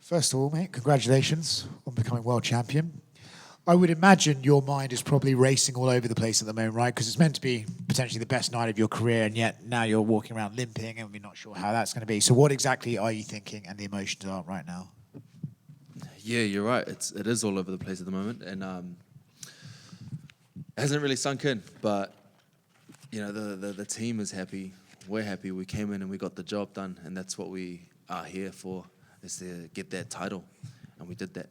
First of all, mate, congratulations on becoming world champion. I would imagine your mind is probably racing all over the place at the moment, right? Because it's meant to be potentially the best night of your career, and yet now you're walking around limping, and we're not sure how that's going to be. So, what exactly are you thinking, and the emotions are right now? Yeah, you're right. It is all over the place at the moment, and it hasn't really sunk in. But you know, the team is happy. We're happy. We came in and we got the job done, and that's what we are here for, is to get that title, and we did that.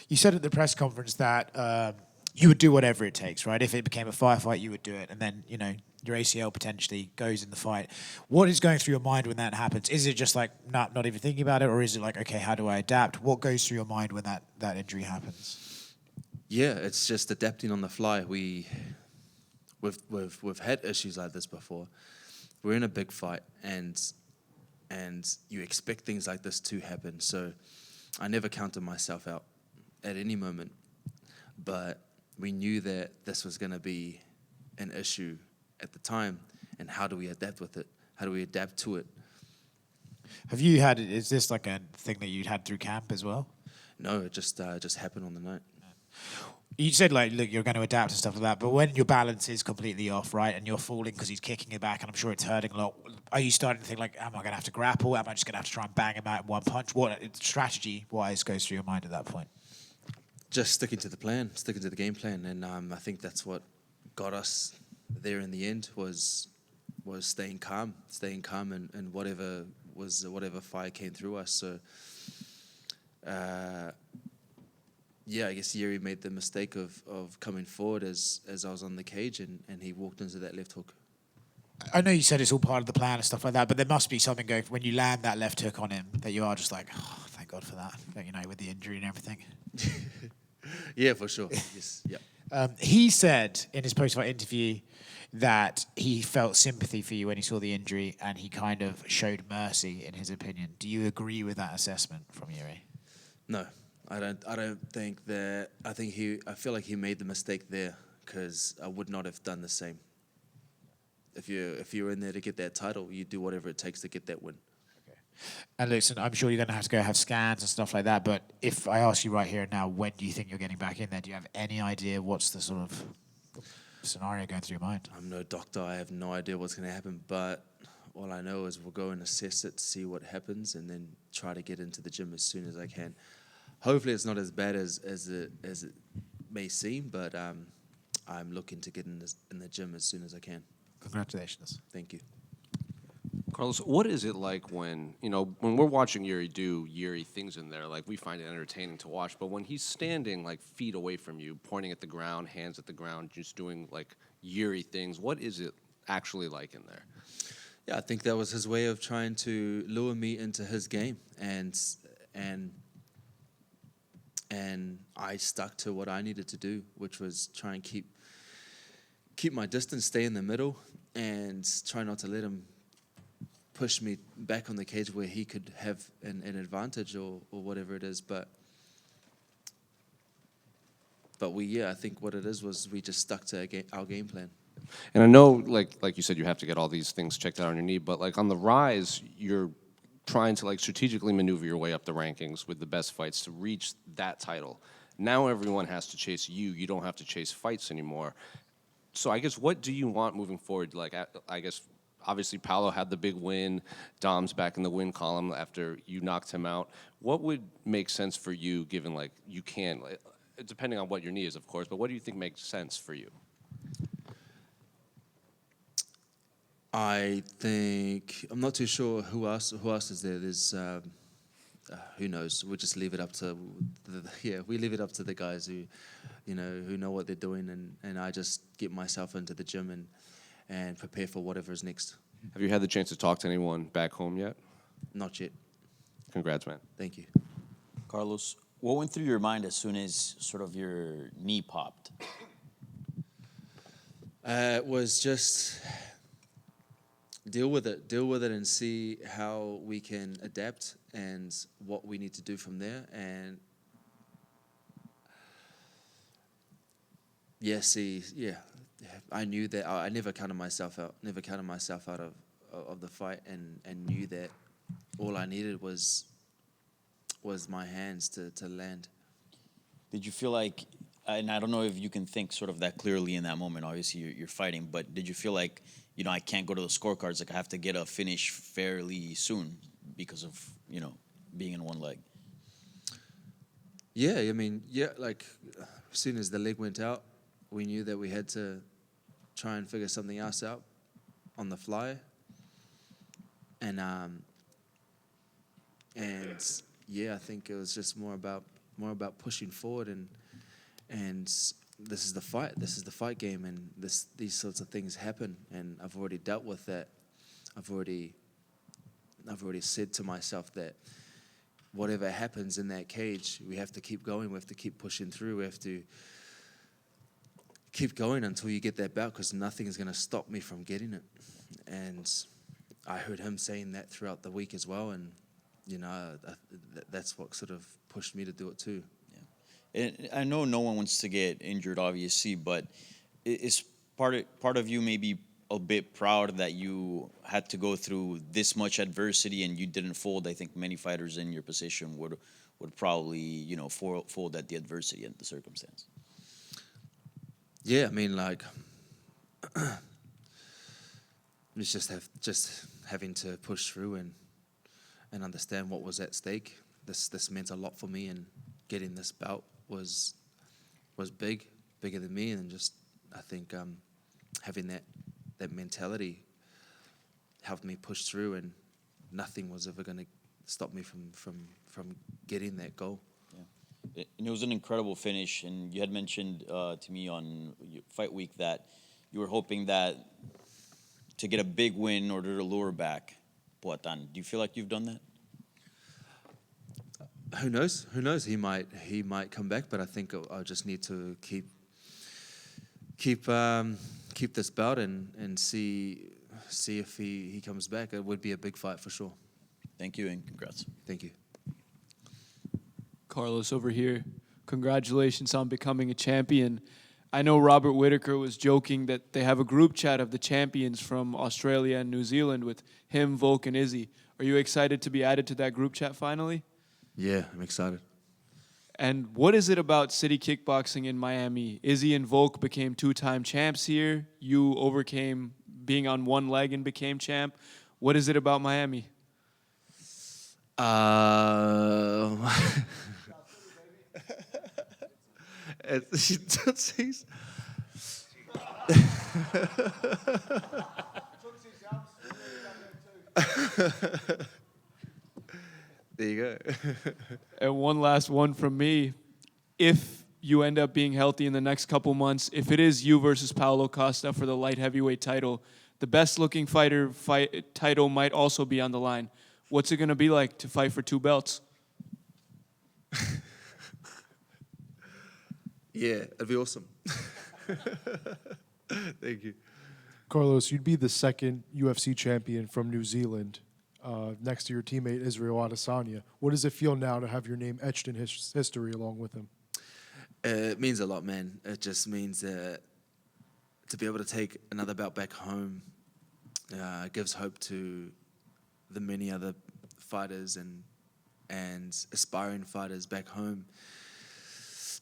You said at the press conference that you would do whatever it takes, right? If it became a firefight, you would do it, and then your ACL potentially goes in the fight. What is going through your mind when that happens? Is it just like not even thinking about it, or is it like, okay, how do I adapt? What goes through your mind when that injury happens? Yeah, it's just adapting on the fly. We've had issues like this before. We're in a big fight, and you expect things like this to happen. So I never counted myself out at any moment, but we knew that this was going to be an issue at the time, and how do we adapt with it? How do we adapt to it? Is this like a thing that you'd had through camp as well? No, it just happened on the night. You said, like, look, you're going to adapt and stuff like that, but when your balance is completely off, right, and you're falling because he's kicking you back, and I'm sure it's hurting a lot, are you starting to think, like, am I going to have to grapple? Am I just going to have to try and bang him out in one punch? What strategy-wise goes through your mind at that point? Just sticking to the plan, sticking to the game plan, and I think that's what got us there in the end was staying calm, and whatever fire came through us. So, yeah, I guess Jiri made the mistake of coming forward as I was on the cage, and he walked into that left hook. I know you said it's all part of the plan and stuff like that, but there must be something going when you land that left hook on him that you are just like, oh, thank God for that, with the injury and everything. Yeah, for sure. Yes, yeah. He said in his post-fight interview that he felt sympathy for you when he saw the injury, and he kind of showed mercy, in his opinion. Do you agree with that assessment from Jiri? No, I don't think that. I feel like he made the mistake there, because I would not have done the same. If you're in there to get that title, you do whatever it takes to get that win. And listen, I'm sure you're going to have to go have scans and stuff like that, but if I ask you right here and now, when do you think you're getting back in there? Do you have any idea what's the sort of scenario going through your mind? I'm no doctor. I have no idea what's going to happen, but all I know is we'll go and assess it, see what happens, and then try to get into the gym as soon as I can. Hopefully it's not as bad as it may seem, but I'm looking to get in the gym as soon as I can. Congratulations. Thank you. Carlos, what is it like when we're watching Jiri do Jiri things in there, like we find it entertaining to watch, but when he's standing like feet away from you, pointing at the ground, hands at the ground, just doing like Jiri things, what is it actually like in there? Yeah, I think that was his way of trying to lure me into his game, and I stuck to what I needed to do, which was try and keep my distance, stay in the middle, and try not to let him push me back on the cage where he could have an advantage or whatever it is. But I think what it is was we just stuck to our game plan. And I know, like you said, you have to get all these things checked out on your knee, but like on the rise, you're trying to like strategically maneuver your way up the rankings with the best fights to reach that title. Now everyone has to chase you. You don't have to chase fights anymore. So I guess what do you want moving forward? Like, I guess obviously Paulo had the big win. Dom's back in the win column after you knocked him out. What would make sense for you, given like you can, depending on what your knee is, of course, but what do you think makes sense for you? I think I'm not too sure who else is there. There's who knows. We'll just leave it up to we leave it up to the guys who know what they're doing, and I just get myself into the gym and prepare for whatever is next. Have you had the chance to talk to anyone back home yet? Not yet. Congrats, man. Thank you. Carlos, what went through your mind as soon as sort of your knee popped? It was just deal with it and see how we can adapt and what we need to do from there. And I knew that I never counted myself out of the fight, and knew that all I needed was was my hands to land. Did you feel like, and I don't know if you can think sort of that clearly in that moment, obviously you're fighting, but did you feel like, I can't go to the scorecards, like I have to get a finish fairly soon because of, being in one leg? Yeah, I mean, like as soon as the leg went out, we knew that we had to try and figure something else out on the fly. And yeah, I think it was just more about pushing forward, and this is the fight. This is the fight game, and these sorts of things happen, and I've already dealt with that. I've already said to myself that whatever happens in that cage, we have to keep going. We have to keep pushing through. We have to keep going until you get that belt, because nothing is going to stop me from getting it. And I heard him saying that throughout the week as well, and that's what sort of pushed me to do it too. Yeah, and I know no one wants to get injured, obviously, but is part of you maybe a bit proud that you had to go through this much adversity and you didn't fold? I think many fighters in your position would probably fold at the adversity and the circumstance. Yeah, I mean, like it's just having to push through and understand what was at stake. This meant a lot for me, and getting this belt was bigger than me, and just I think having that mentality helped me push through, and nothing was ever going to stop me from getting that goal. Yeah, and it was an incredible finish. And you had mentioned to me on fight week that you were hoping that to get a big win in order to lure back Poatan. Do you feel like you've done that? Who knows? Who knows? He might come back, but I think I just need to keep this belt and see if he comes back. It would be a big fight for sure. Thank you, and congrats. Thank you. Carlos over here, congratulations on becoming a champion. I know Robert Whittaker was joking that they have a group chat of the champions from Australia and New Zealand with him, Volk, and Izzy. Are you excited to be added to that group chat finally? Yeah, I'm excited. And what is it about City Kickboxing in Miami? Izzy and Volk became 2-time champs here. You overcame being on one leg and became champ. What is it about Miami? There you go. And one last one from me. If you end up being healthy in the next couple months, if it is you versus Paulo Costa for the light heavyweight title, the best looking fighter title might also be on the line. What's it going to be like to fight for 2 belts? Yeah, it'd be awesome. Thank you. Carlos, you'd be the second UFC champion from New Zealand, next to your teammate Israel Adesanya. What does it feel now to have your name etched in history along with him? It means a lot, man. It just means to be able to take another belt back home gives hope to the many other fighters and aspiring fighters back home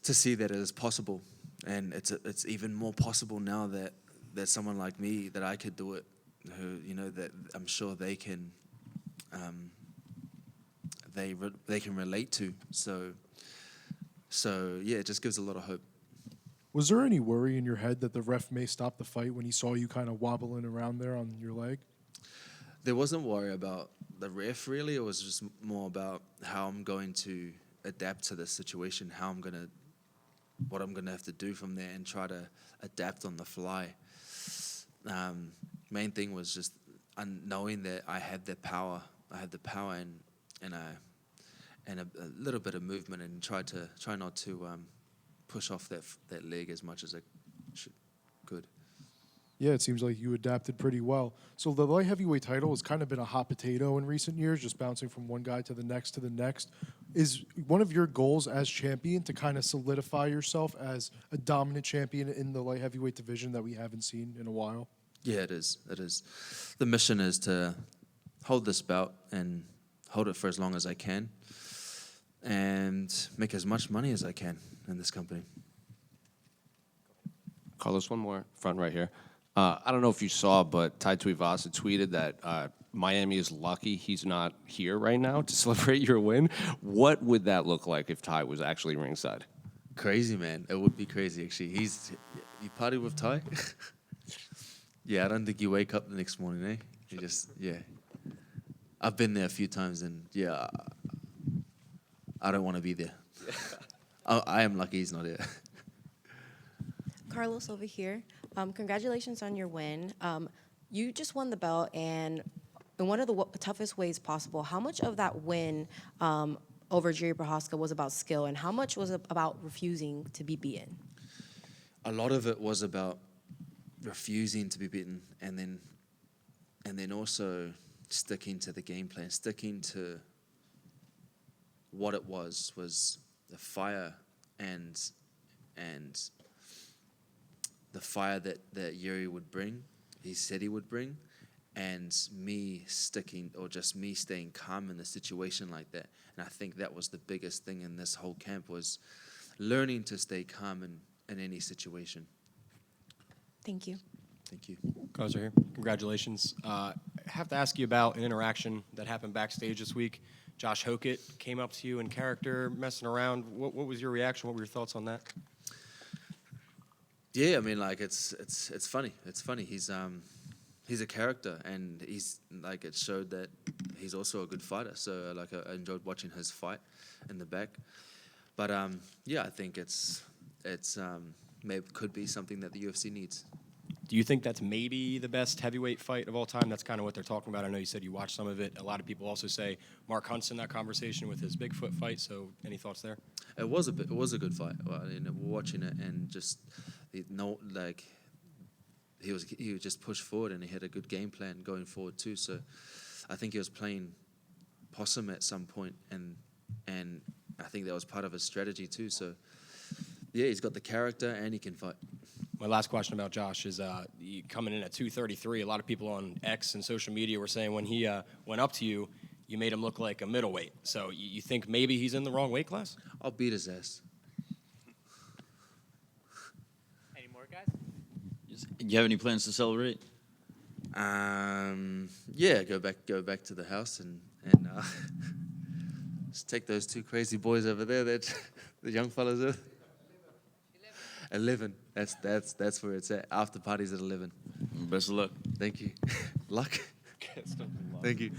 to see that it is possible. And it's even more possible now that someone like me, that I could do it, who, that I'm sure they can they can relate to. So yeah, it just gives a lot of hope. Was there any worry in your head that the ref may stop the fight when he saw you kind of wobbling around there on your leg? There wasn't worry about the ref, really. It was just more about how I'm going to adapt to this situation, what I'm gonna have to do from there, and try to adapt on the fly. Main thing was just knowing that I had the power. I had the power and a little bit of movement, and try not to push off that leg as much as I could. Yeah, it seems like you adapted pretty well. So the light heavyweight title has kind of been a hot potato in recent years, just bouncing from one guy to the next to the next. Is one of your goals as champion to kind of solidify yourself as a dominant champion in the light heavyweight division that we haven't seen in a while? Yeah, it is. It is. The mission is to hold this belt and hold it for as long as I can. and make as much money as I can in this company. Carlos, one more front right here. I don't know if you saw, but Tai Tuivasa tweeted that Miami is lucky he's not here right now to celebrate your win. What would that look like if Tai was actually ringside? Crazy, man. It would be crazy, actually. You party with Ty? Yeah, I don't think you wake up the next morning, eh? You just, yeah. I've been there a few times, and yeah, I don't want to be there. I am lucky he's not here. Carlos over here. Congratulations on your win. You just won the belt, and in one of the toughest ways possible. How much of that win over Jiri Prochazka was about skill, and how much was it about refusing to be beaten? A lot of it was about refusing to be beaten, and then also sticking to the game plan, sticking to what it was the fire and the fire that Jiri would bring, he said he would bring, and me sticking, or just me staying calm in a situation like that. And I think that was the biggest thing in this whole camp, was learning to stay calm in any situation. Thank you. Thank you. Carlos right here. Congratulations. I have to ask you about an interaction that happened backstage this week. Josh Hokett came up to you in character, messing around. What was your reaction? What were your thoughts on that? Yeah, I mean, like it's funny. It's funny. He's a character, and he's like, it showed that he's also a good fighter. So like I enjoyed watching his fight in the back. But yeah, I think it's maybe could be something that the UFC needs. Do you think that's maybe the best heavyweight fight of all time? That's kind of what they're talking about. I know you said you watched some of it. A lot of people also say Mark Hunt's in that conversation with his Bigfoot fight. So any thoughts there? It was a good fight. Well, I mean, watching it, and just he was just pushed forward, and he had a good game plan going forward too. So I think he was playing possum at some point, and I think that was part of his strategy too. So yeah, he's got the character and he can fight. My last question about Josh is coming in at 233. A lot of people on X and social media were saying when he went up to you, you made him look like a middleweight. So you think maybe he's in the wrong weight class? I'll beat his ass. Any more guys? Do you have any plans to celebrate? Yeah, go back to the house and just take those two crazy boys over there, that the young fellas are. 11. That's where it's at. After party's at 11. Best of luck. Thank you. Luck. Thank you.